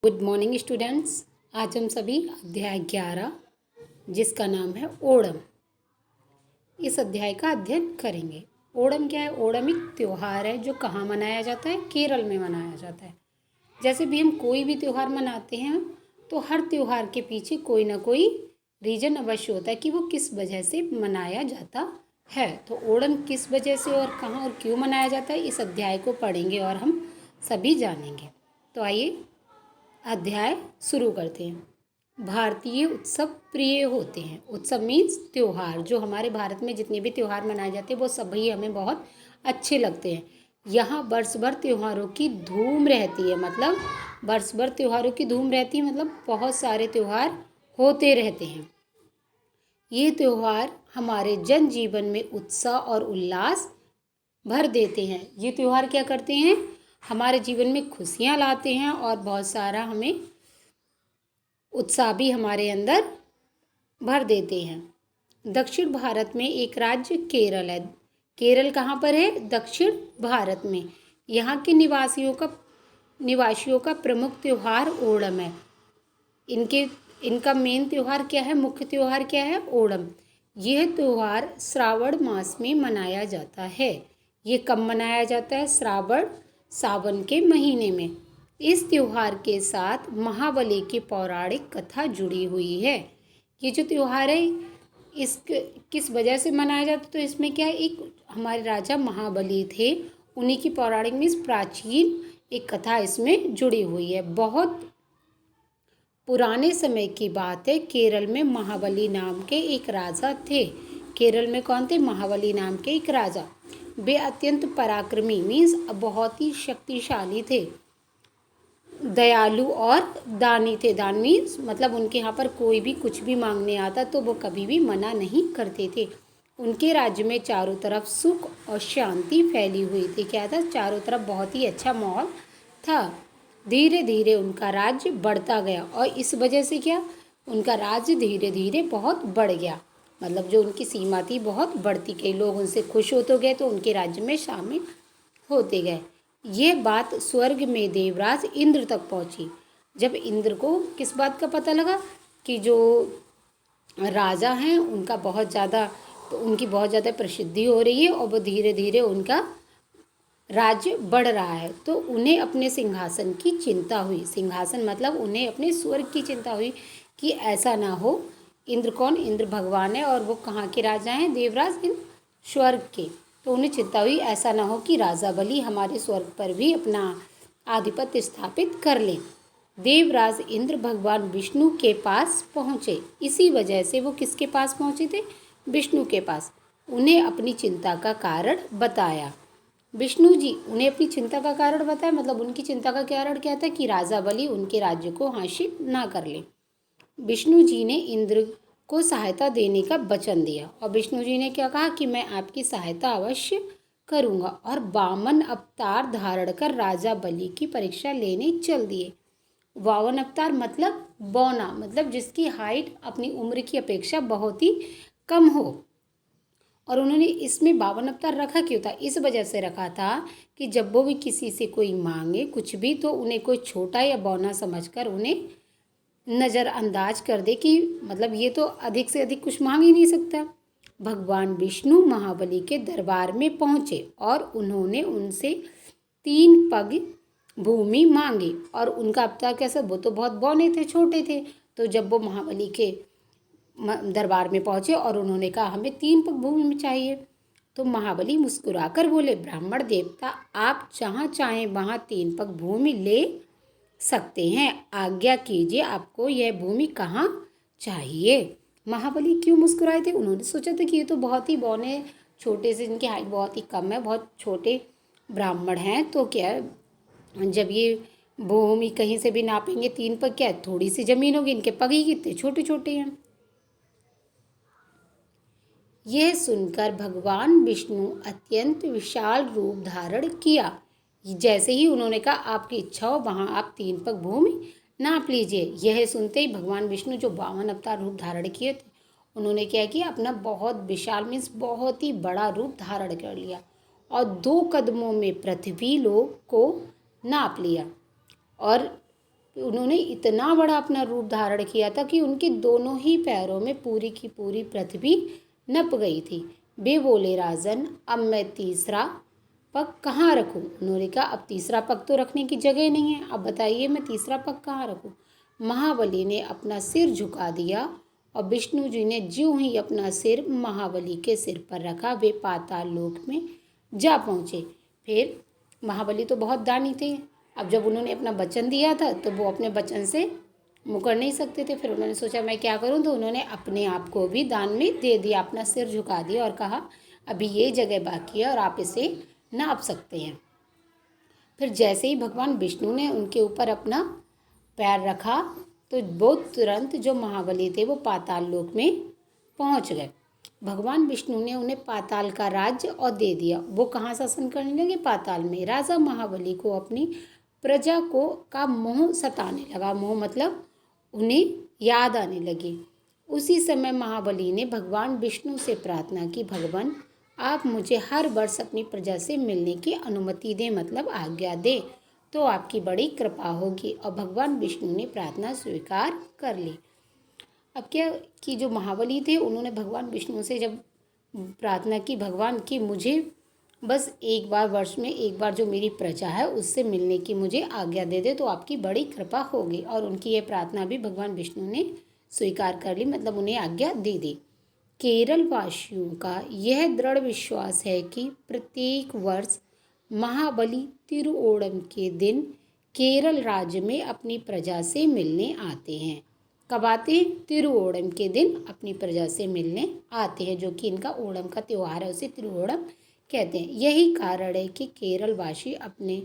Good morning students. आज हम सभी अध्याय 11 जिसका नाम है ओणम, इस अध्याय का अध्ययन करेंगे। ओणम क्या है? ओणम एक त्यौहार है जो कहाँ मनाया जाता है? केरल में मनाया जाता है। जैसे भी हम कोई भी त्यौहार मनाते हैं तो हर त्यौहार के पीछे कोई ना कोई रीजन अवश्य होता है कि वो किस वजह से मनाया जाता है। तो ओणम किस वजह से और कहाँ और क्यों मनाया जाता है, इस अध्याय को पढ़ेंगे और हम सभी जानेंगे। तो आइए अध्याय शुरू करते हैं। भारतीय उत्सव प्रिय होते हैं। उत्सव मीन्स त्योहार। जो हमारे भारत में जितने भी त्योहार मनाए जाते हैं वो सभी हमें बहुत अच्छे लगते हैं। यहाँ वर्ष भर त्योहारों की धूम रहती है। मतलब वर्ष भर त्योहारों की धूम रहती है, मतलब बहुत सारे त्योहार होते रहते हैं। ये त्योहार हमारे जनजीवन में उत्साह और उल्लास भर देते हैं। ये त्योहार क्या करते हैं? हमारे जीवन में खुशियाँ लाते हैं और बहुत सारा हमें उत्साह भी हमारे अंदर भर देते हैं। दक्षिण भारत में एक राज्य केरल है। केरल कहाँ पर है? दक्षिण भारत में। यहाँ के निवासियों का प्रमुख त्योहार ओणम है। इनका मेन त्योहार क्या है? मुख्य त्योहार क्या है? ओणम। यह त्योहार श्रावण मास में मनाया जाता है। ये कब मनाया जाता है? सावन के महीने में। इस त्योहार के साथ महाबली की पौराणिक कथा जुड़ी हुई है। ये जो त्योहार है इस किस वजह से मनाया जाता है? तो इसमें क्या है, एक हमारे राजा महाबली थे, उन्हीं की पौराणिक मीन्स प्राचीन एक कथा इसमें जुड़ी हुई है। बहुत पुराने समय की बात है। केरल में महाबली नाम के एक राजा थे। केरल में कौन थे? महाबली नाम के एक राजा। वे अत्यंत पराक्रमी मीन्स बहुत ही शक्तिशाली थे, दयालु और दानी थे। दान मीन्स मतलब उनके यहाँ पर कोई भी कुछ भी मांगने आता तो वो कभी भी मना नहीं करते थे। उनके राज्य में चारों तरफ सुख और शांति फैली हुई थी। क्या था? चारों तरफ बहुत ही अच्छा माहौल था। धीरे धीरे उनका राज्य बढ़ता गया और इस वजह से क्या, उनका राज्य धीरे धीरे बहुत बढ़ गया। मतलब जो उनकी सीमा थी बहुत बढ़ती गई, लोग उनसे खुश होते गए तो उनके राज्य में शामिल होते गए। ये बात स्वर्ग में देवराज इंद्र तक पहुंची। जब इंद्र को किस बात का पता लगा कि जो राजा हैं उनकी बहुत ज़्यादा प्रसिद्धि हो रही है और वो धीरे धीरे उनका राज्य बढ़ रहा है, तो उन्हें अपने सिंहासन की चिंता हुई। सिंहासन मतलब उन्हें अपने स्वर्ग की चिंता हुई कि ऐसा ना हो। इंद्र कौन? इंद्र भगवान है और वो कहाँ के राजा हैं? देवराज इंद्र, स्वर्ग के। तो उन्हें चिंता हुई ऐसा ना हो कि राजा बलि हमारे स्वर्ग पर भी अपना आधिपत्य स्थापित कर लें। देवराज इंद्र भगवान विष्णु के पास पहुँचे। इसी वजह से वो किसके पास पहुँचे थे? विष्णु के पास। उन्हें अपनी चिंता का कारण बताया। विष्णु जी उन्हें अपनी चिंता का कारण बताया, मतलब उनकी चिंता का कारण क्या था कि राजा बलि उनके राज्य को हासिल ना कर ले। विष्णु जी ने इंद्र को सहायता देने का वचन दिया और विष्णु जी ने क्या कहा कि मैं आपकी सहायता अवश्य करूंगा, और वामन अवतार धारण कर राजा बलि की परीक्षा लेने चल दिए। वामन अवतार मतलब बौना, मतलब जिसकी हाइट अपनी उम्र की अपेक्षा बहुत ही कम हो। और उन्होंने इसमें 52 अवतार रखा क्यों था? इस वजह से रखा था कि जब वो भी किसी से कोई मांगे कुछ भी तो उन्हें कोई छोटा या बौना समझकर उन्हें नज़रअंदाज कर दे कि मतलब ये तो अधिक से अधिक कुछ मांग ही नहीं सकता। भगवान विष्णु महाबली के दरबार में पहुँचे और उन्होंने उनसे 3 पग भूमि मांगी। और उनका अवतार कैसा? वो तो बहुत बौने थे, छोटे थे। तो जब वो महाबली के दरबार में पहुँचे और उन्होंने कहा हमें 3 पग भूमि चाहिए, तो महाबली मुस्कुराकर बोले, ब्राह्मण देवता आप जहाँ चाहें वहाँ 3 पग भूमि ले सकते हैं, आज्ञा कीजिए आपको यह भूमि कहाँ चाहिए। महाबली क्यों मुस्कुराए थे? उन्होंने सोचा था कि ये तो बहुत ही बौने, छोटे से, इनकी हाइट बहुत ही कम है, बहुत छोटे ब्राह्मण हैं, तो क्या जब ये भूमि कहीं से भी नापेंगे 3 पग, क्या थोड़ी सी जमीन होगी, इनके पग ही कितने छोटे छोटे हैं। यह सुनकर भगवान विष्णु अत्यंत विशाल रूप धारण किया। जैसे ही उन्होंने कहा आपकी इच्छा हो वहाँ आप 3 पग भूमि नाप लीजिए, यह सुनते ही भगवान विष्णु जो 52 अवतार रूप धारण किए थे उन्होंने क्या किया, अपना बहुत विशाल मीन्स बहुत ही बड़ा रूप धारण कर लिया और 2 कदमों में पृथ्वी लोक को नाप लिया। और उन्होंने इतना बड़ा अपना रूप धारण किया था कि उनके दोनों ही पैरों में पूरी की पूरी पृथ्वी नप गई थी। वे बोले, राजन, अब मैं तीसरा पग कहाँ रखूं? उन्होंने कहा, अब तीसरा पग तो रखने की जगह नहीं है, अब बताइए मैं तीसरा पग कहाँ रखूं? महाबली ने अपना सिर झुका दिया और विष्णु जी ने ज्यों ही अपना सिर महाबली के सिर पर रखा, वे पाताल लोक में जा पहुँचे। फिर महाबली तो बहुत दानी थे, अब जब उन्होंने अपना वचन दिया था तो वो अपने वचन से मुकर नहीं सकते थे। फिर उन्होंने सोचा मैं क्या करूं, तो उन्होंने अपने आप को भी दान में दे दिया, अपना सिर झुका दिया और कहा, अभी ये जगह बाकी है और आप इसे नाप सकते हैं। फिर जैसे ही भगवान विष्णु ने उनके ऊपर अपना पैर रखा तो वो तुरंत जो महाबली थे वो पाताल लोक में पहुंच गए। भगवान विष्णु ने उन्हें पाताल का राज्य और दे दिया। वो कहाँ शासन करने लगे? पाताल में। राजा महाबली को अपनी प्रजा को का मोह सताने लगा। मोह मतलब उन्हें याद आने लगी। उसी समय महाबली ने भगवान विष्णु से प्रार्थना की, भगवान आप मुझे हर वर्ष अपनी प्रजा से मिलने की अनुमति दें, मतलब आज्ञा दें, तो आपकी बड़ी कृपा होगी। और भगवान विष्णु ने प्रार्थना स्वीकार कर ली। अब क्या कि जो महाबली थे उन्होंने भगवान विष्णु से जब प्रार्थना की, भगवान की मुझे बस एक बार वर्ष में एक बार जो मेरी प्रजा है उससे मिलने की मुझे आज्ञा दे दे तो आपकी बड़ी कृपा होगी। और उनकी ये प्रार्थना भी भगवान विष्णु ने स्वीकार कर ली, मतलब उन्हें आज्ञा दे दी। केरल वासियों का यह दृढ़ विश्वास है कि प्रत्येक वर्ष महाबली तिरुओणम के दिन केरल राज्य में अपनी प्रजा से मिलने आते हैं। कब आते हैं? तिरुओणम के दिन अपनी प्रजा से मिलने आते हैं, जो कि इनका ओणम का त्यौहार है, उसे तिरुओणम कहते हैं। यही कारण है कि केरल वासी अपने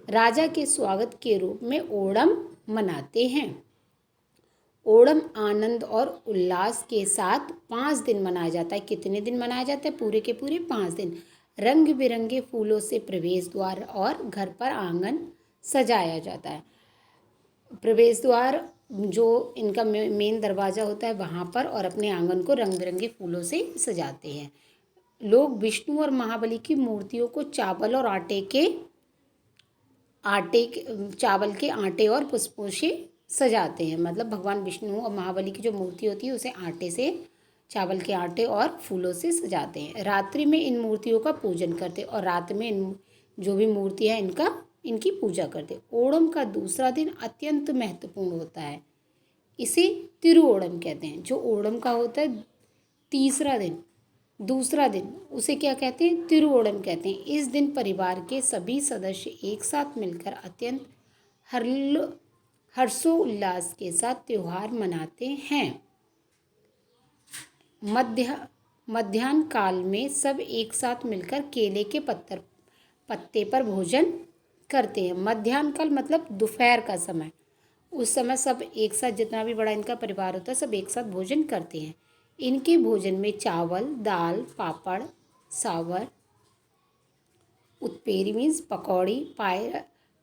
राजा के स्वागत के रूप में ओणम मनाते हैं। ओणम आनंद और उल्लास के साथ 5 दिन मनाया जाता है। कितने दिन मनाया जाता है? पूरे के पूरे 5 दिन। रंग बिरंगे फूलों से प्रवेश द्वार और घर पर आंगन सजाया जाता है। प्रवेश द्वार जो इनका मेन दरवाज़ा होता है वहाँ पर, और अपने आंगन को रंग बिरंगे फूलों से सजाते हैं। लोग विष्णु और महाबली की मूर्तियों को चावल के आटे और पुष्पों से सजाते हैं। मतलब भगवान विष्णु और महाबली की जो मूर्ति होती है उसे चावल के आटे और फूलों से सजाते हैं। रात्रि में इन मूर्तियों का पूजन करते हैं और रात में जो भी मूर्ति है इनकी पूजा करते। ओणम का दूसरा दिन अत्यंत महत्वपूर्ण होता है, इसे तिरुओणम कहते हैं। जो ओणम का होता है दूसरा दिन उसे क्या कहते हैं? तिरुओणम कहते हैं। इस दिन परिवार के सभी सदस्य एक साथ मिलकर अत्यंत हर्षोल्लास के साथ त्योहार मनाते हैं। मध्याह्न काल में सब एक साथ मिलकर केले के पत्ते पर भोजन करते हैं। मध्याह्न काल मतलब दोपहर का समय। उस समय सब एक साथ, जितना भी बड़ा इनका परिवार होता है, सब एक साथ भोजन करते हैं। इनके भोजन में चावल, दाल, पापड़, सावर, उत्पेरी मीन्स पकौड़ी,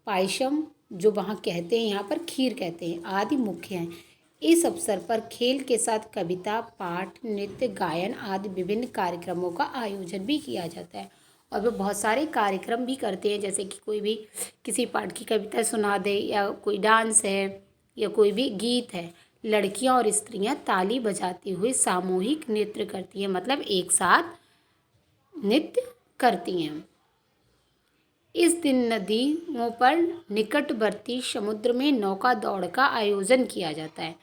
पायसम जो वहाँ कहते हैं, यहाँ पर खीर कहते हैं, आदि मुख्य हैं। इस अवसर पर खेल के साथ कविता, पाठ, नृत्य, गायन आदि विभिन्न कार्यक्रमों का आयोजन भी किया जाता है। और वो बहुत सारे कार्यक्रम भी करते हैं, जैसे कि कोई भी किसी पाठ की कविता सुना दे, या कोई डांस है, या कोई भी गीत है। लड़कियां और स्त्रियां ताली बजाते हुए सामूहिक नृत्य करती हैं, मतलब एक साथ नृत्य करती हैं। इस दिन नदियों पर निकटवर्ती समुद्र में नौका दौड़ का आयोजन किया जाता है।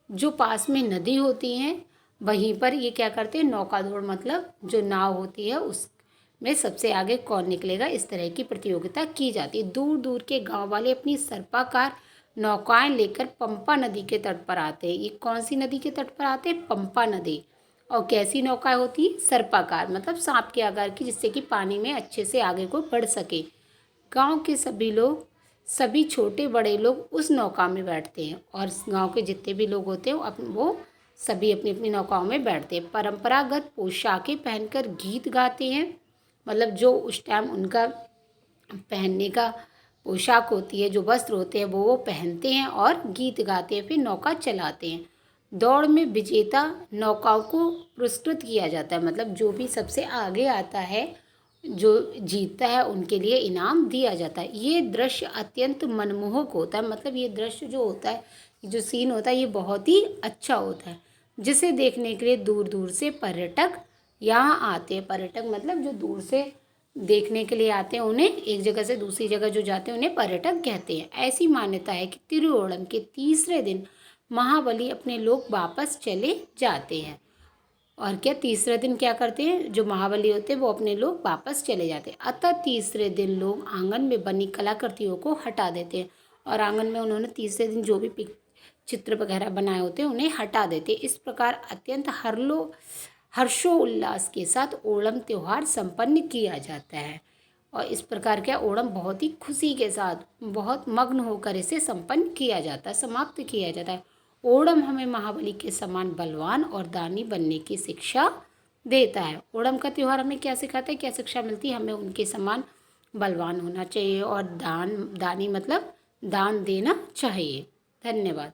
जो पास में नदी होती हैं वहीं पर ये क्या करते हैं? नौका दौड़, मतलब जो नाव होती है उसमें सबसे आगे कौन निकलेगा, इस तरह की प्रतियोगिता की जाती है। दूर दूर के गांव वाले अपनी सर्पाकार नौकाएं लेकर पंपा नदी के तट पर आते हैं। ये कौन सी नदी के तट पर आते हैं? पंपा नदी। और कैसी नौकाएं होती है? सर्पाकार, मतलब सांप के आकार की, जिससे कि पानी में अच्छे से आगे को बढ़ सके। गांव के सभी छोटे बड़े लोग उस नौका में बैठते हैं, और गांव के जितने भी लोग होते हैं वो सभी अपनी अपनी नौकाओं में बैठते हैं। परंपरागत पोशाकें पहनकर गीत गाते हैं, मतलब जो उस टाइम उनका पहनने का पोशाक होती है, जो वस्त्र होते हैं वो पहनते हैं और गीत गाते हैं, फिर नौका चलाते हैं। दौड़ में विजेता नौकाओं को पुरस्कृत किया जाता है, मतलब जो भी सबसे आगे आता है जो जीतता है उनके लिए इनाम दिया जाता है। ये दृश्य अत्यंत मनमोहक होता है, मतलब ये दृश्य जो होता है, जो सीन होता है, ये बहुत ही अच्छा होता है, जिसे देखने के लिए दूर दूर से पर्यटक यहाँ आते हैं। पर्यटक मतलब जो दूर से देखने के लिए आते हैं, उन्हें एक जगह से दूसरी जगह जो जाते हैं उन्हें पर्यटक कहते हैं। ऐसी मान्यता है कि तिरुओणम के तीसरे दिन महाबली अपने लोग वापस चले जाते हैं। और क्या तीसरे दिन क्या करते हैं, जो महाबली होते हैं वो अपने लोग वापस चले जाते हैं। अतः तीसरे दिन लोग आंगन में बनी कलाकृतियों को हटा देते हैं, और आंगन में उन्होंने तीसरे दिन जो भी चित्र वगैरह बनाए होते हैं उन्हें हटा देते हैं। इस प्रकार अत्यंत हर्षोल्लास के साथ ओणम त्यौहार संपन्न किया जाता है। और इस प्रकार क्या ओणम बहुत ही खुशी के साथ, बहुत मग्न होकर इसे संपन्न किया जाता है, समाप्त किया जाता है। ओणम हमें महाबली के समान बलवान और दानी बनने की शिक्षा देता है। ओणम का त्यौहार हमें क्या सिखाता है, क्या शिक्षा मिलती है, हमें उनके समान बलवान होना चाहिए और दानी मतलब दान देना चाहिए। धन्यवाद।